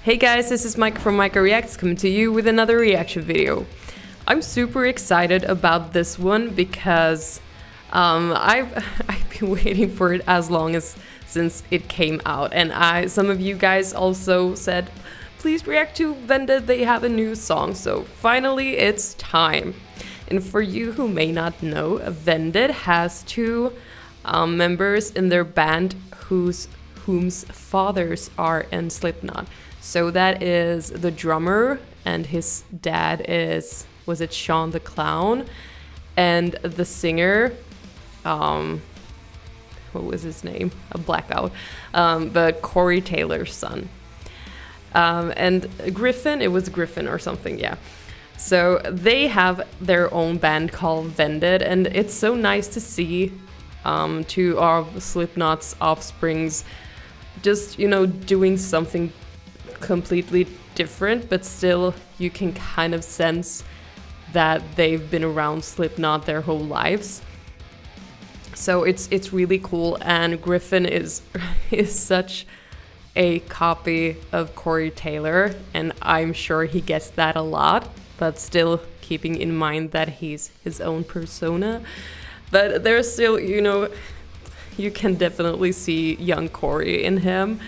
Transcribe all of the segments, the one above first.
Hey guys, this is Micha from michareacts coming to you with another reaction video. I'm super excited about this one because I've been waiting for it as long as since it came out, and some of you guys also said please react to Vended, they have a new song, so finally it's time. And for you who may not know, Vended has two members in their band whose fathers are in Slipknot. So that is the drummer, and his dad was it Sean the Clown, and the singer, what was his name? A blackout, but Corey Taylor's son. And Griffin, it was Griffin or something, yeah. So they have their own band called Vended, and it's so nice to see two of Slipknot's offsprings just, doing something completely different, but still you can kind of sense that they've been around Slipknot their whole lives. So it's really cool, and Griffin is such a copy of Corey Taylor, and I'm sure he gets that a lot, but still keeping in mind that he's his own persona. But there's still, you can definitely see young Corey in him,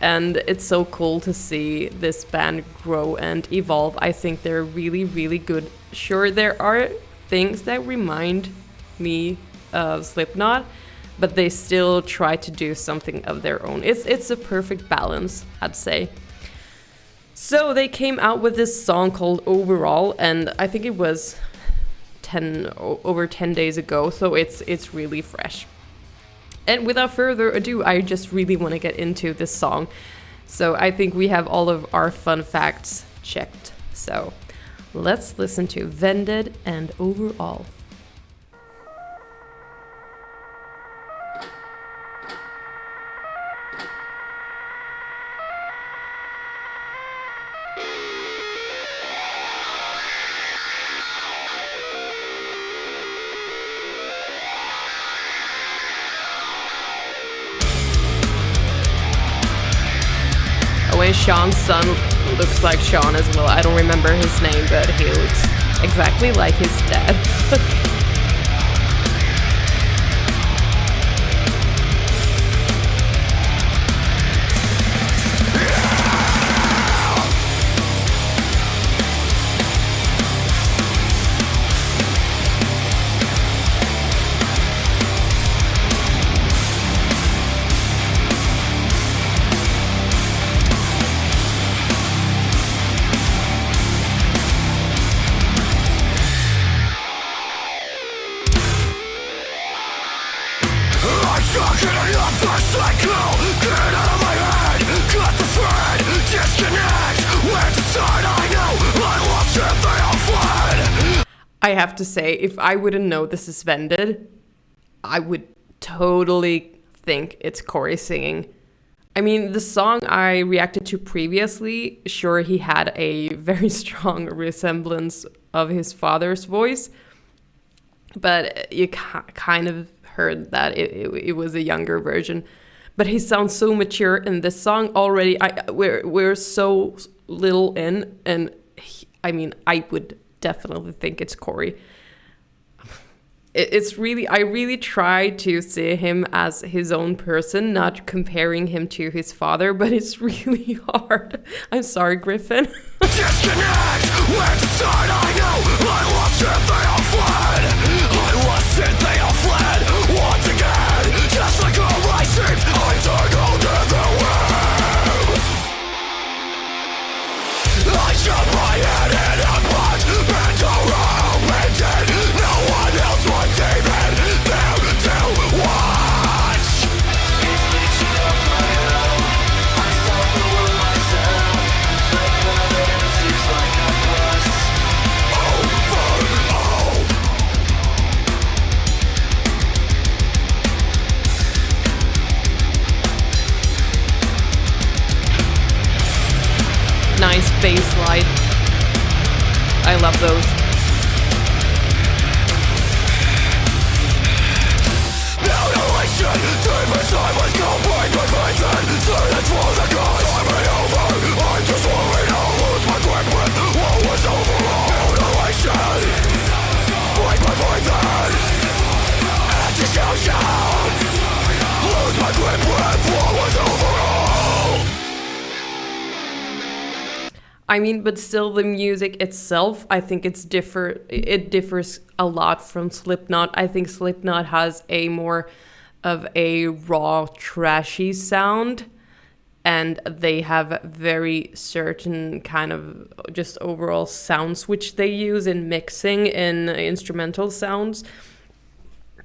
and it's so cool to see this band grow and evolve. I think they're really, really good. Sure, there are things that remind me of Slipknot, but they still try to do something of their own. It's a perfect balance, I'd say. So they came out with this song called Overall, and I think it was over 10 days ago, so it's really fresh. And without further ado, I just really want to get into this song. So I think we have all of our fun facts checked. So let's listen to Vended and Overall. And Sean's son looks like Sean as well. I don't remember his name, but he looks exactly like his dad. I have to say, if I wouldn't know this is Vended, I would totally think it's Corey singing. I mean, the song I reacted to previously, sure, he had a very strong resemblance of his father's voice, but you kind of heard that it was a younger version. But he sounds so mature in this song already. We're so little in, and I would definitely think it's Corey. I really try to see him as his own person, not comparing him to his father, but it's really hard. I'm sorry, Griffin. Disconnect, where to start, I know, I lost it, they all fled. I lost it, they all fled. Once again, just like a license, I tangled in the web. I shut my head in a pot, bent around, painted. No one else was even there to watch. It's leeching off my own, I suffer with myself. Like evidence is like a bus. Overall. Nice bass line. I love those. Deep inside was complete with vision. Silence for the gods. Time me over. I mean, but still, the music itself, I think it differs a lot from Slipknot. I think Slipknot has a more of a raw, trashy sound, and they have very certain kind of just overall sounds which they use in mixing in instrumental sounds.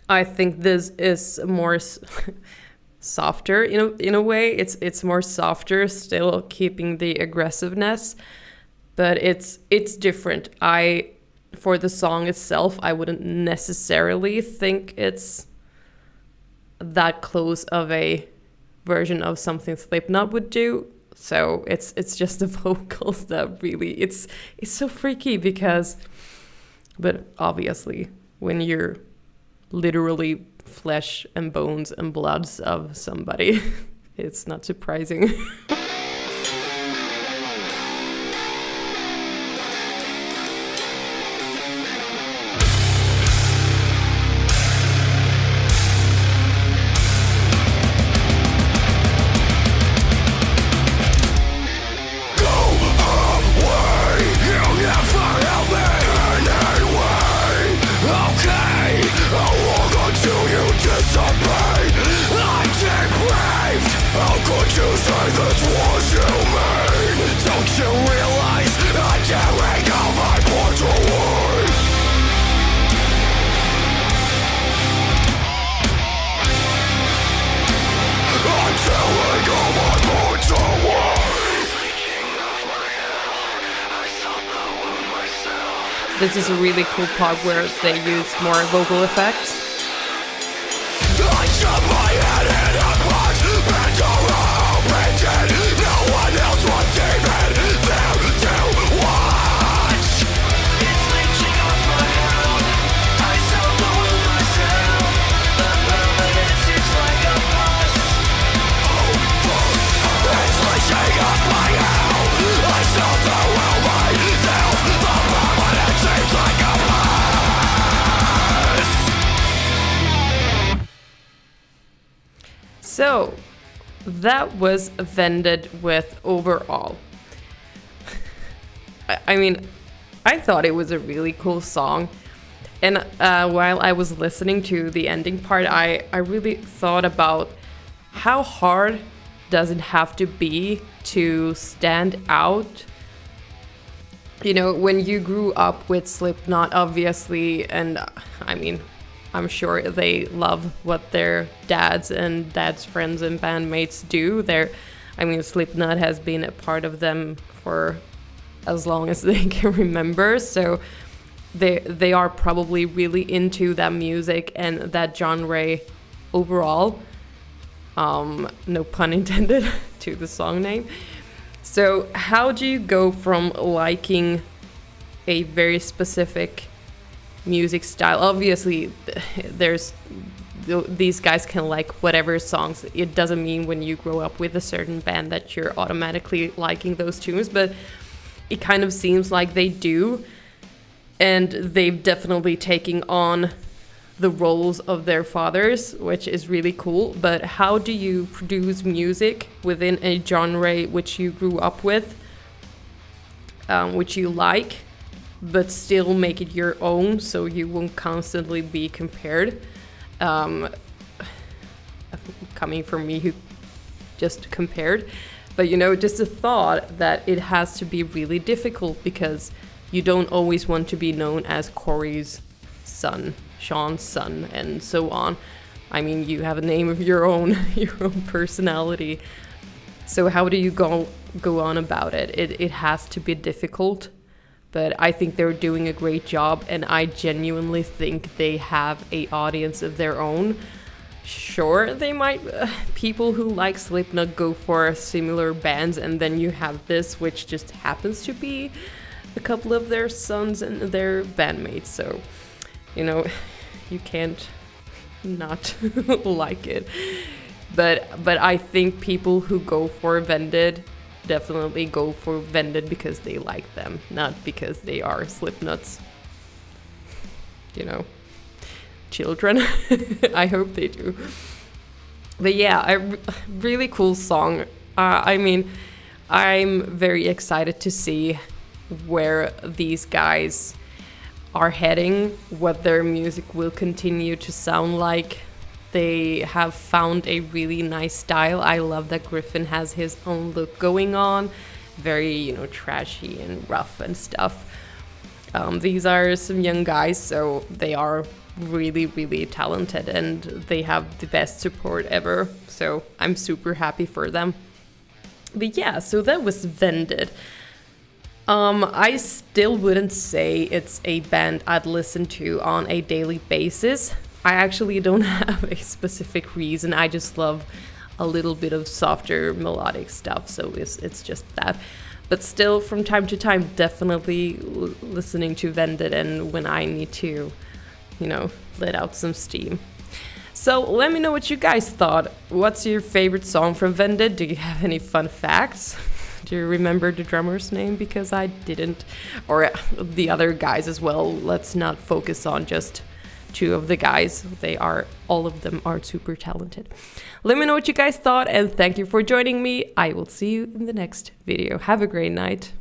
I think this is more softer in a way. It's more softer, still keeping the aggressiveness, but it's different. For the song itself, I wouldn't necessarily think it's that close of a version of something Slipknot would do. So it's just the vocals that really it's so freaky because, but obviously when you're literally flesh and bones and bloods of somebody, it's not surprising. This is a really cool part where they use more vocal effects. I shove my head in a box, bent around, painted. No one else was even there to watch. It's leeching off my head. I solo myself. The permanence is like a bus. Oh fuck! It's leeching off my head. I solo myself. The permanence seems like a bus. So, that was Vended with Overall. I mean, I thought it was a really cool song. And while I was listening to the ending part, I really thought about how hard does it have to be to stand out. You know, when you grew up with Slipknot, obviously, and I mean, I'm sure they love what their dads and dads' friends and bandmates do. Slipknot has been a part of them for as long as they can remember. So they are probably really into that music and that genre overall. No pun intended to the song name. So how do you go from liking a very specific music style? Obviously, these guys can like whatever songs. It doesn't mean when you grow up with a certain band that you're automatically liking those tunes, but it kind of seems like they do, and they've definitely taken on the roles of their fathers, which is really cool. But how do you produce music within a genre which you grew up with, which you like, but still make it your own so you won't constantly be compared? Coming from me who just compared. But just a thought that it has to be really difficult because you don't always want to be known as Corey's son, Sean's son, and so on. I mean, you have a name of your own, your own personality. So how do you go on about it? It has to be difficult. But I think they're doing a great job, and I genuinely think they have an audience of their own. Sure, they might, people who like Slipknot go for similar bands, and then you have this, which just happens to be a couple of their sons and their bandmates. So, you can't not like it. But I think people who go for Vended definitely go for Vended because they like them, not because they are Slipknot's, children. I hope they do. But yeah, a really cool song. I'm very excited to see where these guys are heading, what their music will continue to sound like. They have found a really nice style. I love that Griffin has his own look going on, very, you know, trashy and rough and stuff. These are some young guys, so they are really, really talented, and they have the best support ever, so I'm super happy for them. But yeah, so that was Vended. I still wouldn't say it's a band I'd listen to on a daily basis. I actually don't have a specific reason. I just love a little bit of softer melodic stuff, so it's just that. But still, from time to time, definitely listening to Vended, and when I need to, you know, let out some steam. So let me know what you guys thought. What's your favorite song from Vended? Do you have any fun facts? Do you remember the drummer's name? Because I didn't. Or the other guys as well. Let's not focus on just two of the guys. All of them are super talented. Let me know what you guys thought, and thank you for joining me. I will see you in the next video. Have a great night.